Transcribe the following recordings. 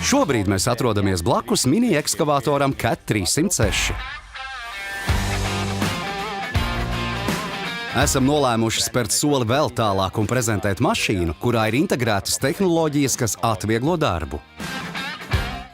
Šobrīd mēs atrodamies blakus mini-ekskavātoram CAT 306. Esam nolēmuši spērt soli vēl tālāk un prezentēt mašīnu, kurā ir integrētas tehnoloģijas, kas atvieglo darbu.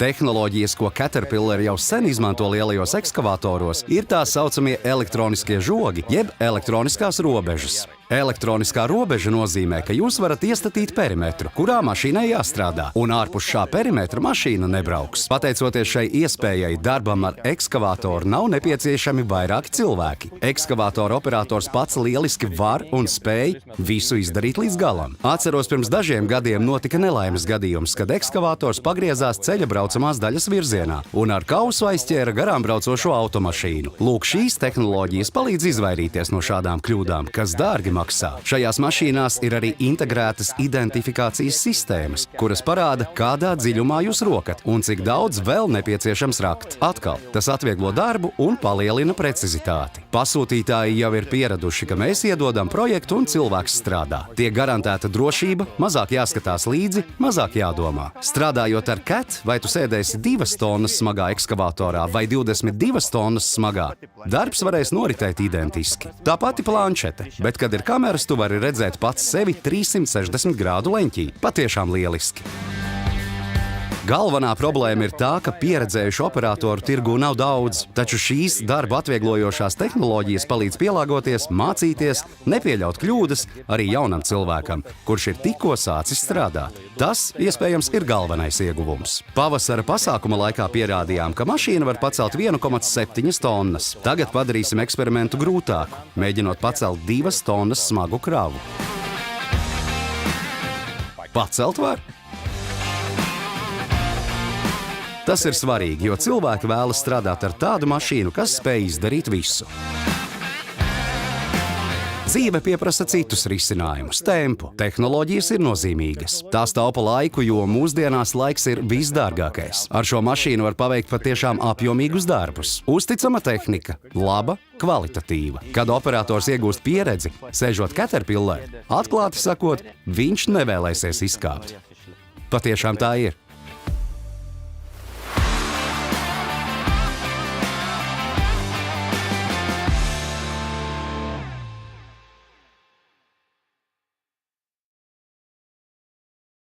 Tehnoloģijas, ko Caterpillar jau sen izmanto lielajos ekskavātoros, ir tā saucamie elektroniskie žogi, jeb elektroniskās robežas. Elektroniskā robeža nozīmē, ka jūs varat iestatīt perimetru, kurā mašīnai jāstrādā, un ārpus šā perimetra mašīna nebrauks. Pateicoties šai iespējai, darbam ar ekskavātoru nav nepieciešami vairāki cilvēki. Ekskavātora operators pats lieliski var un spēj visu izdarīt līdz galam. Atceros, pirms dažiem gadiem notika nelaimes gadījums, kad ekskavātors pagriezās ceļa braucamās daļas virzienā un ar kausu aizķēra garām braucošo automašīnu. Lūk, šīs tehnoloģijas palīdz izvairīties no šādām kļūdām, kas dārgi maksā. Šajās mašīnās ir arī integrētas identifikācijas sistēmas, kuras parāda, kādā dziļumā jūs rokat un cik daudz vēl nepieciešams rakt. Atkal, tas atvieglo darbu un palielina precizitāti. Pasūtītāji jau ir pieraduši, ka mēs iedodam projektu un cilvēks strādā. Tiek garantēta drošība, mazāk jāskatās līdzi, mazāk jādomā. Strādājot ar CAT, vai tu sēdēsi 2 tonnas smagā ekskavātorā vai 22 tonnas smagā, darbs varēs noritēt identiski. Tā pati planšete, bet kad ir kameras, tu vari redzēt pats sevi 360 grādu leņķī. Patiešām lieliski. Galvenā problēma ir tā, ka pieredzējušu operatoru tirgū nav daudz, taču šīs darba atvieglojošās tehnoloģijas palīdz pielāgoties, mācīties, nepieļaut kļūdas arī jaunam cilvēkam, kurš ir tikko sācis strādāt. Tas, iespējams, ir galvenais ieguvums. Pavasara pasākuma laikā pierādījām, ka mašīna var pacelt 1,7 tonnas. Tagad padarīsim eksperimentu grūtāku, mēģinot pacelt 2 tonnas smagu kravu. Pacelt var? Tas ir svarīgi, jo cilvēki vēlas strādāt ar tādu mašīnu, kas spēj izdarīt visu. Dzīve pieprasa citus risinājumus, tempu. Tehnoloģijas ir nozīmīgas. Tās taupa laiku, jo mūsdienās laiks ir visdārgākais. Ar šo mašīnu var paveikt patiešām apjomīgus darbus. Uzticama tehnika, laba, kvalitatīva. Kad operators iegūst pieredzi, sēžot Caterpillar, atklāti sakot, viņš nevēlēsies izkāpt. Patiešām tā ir.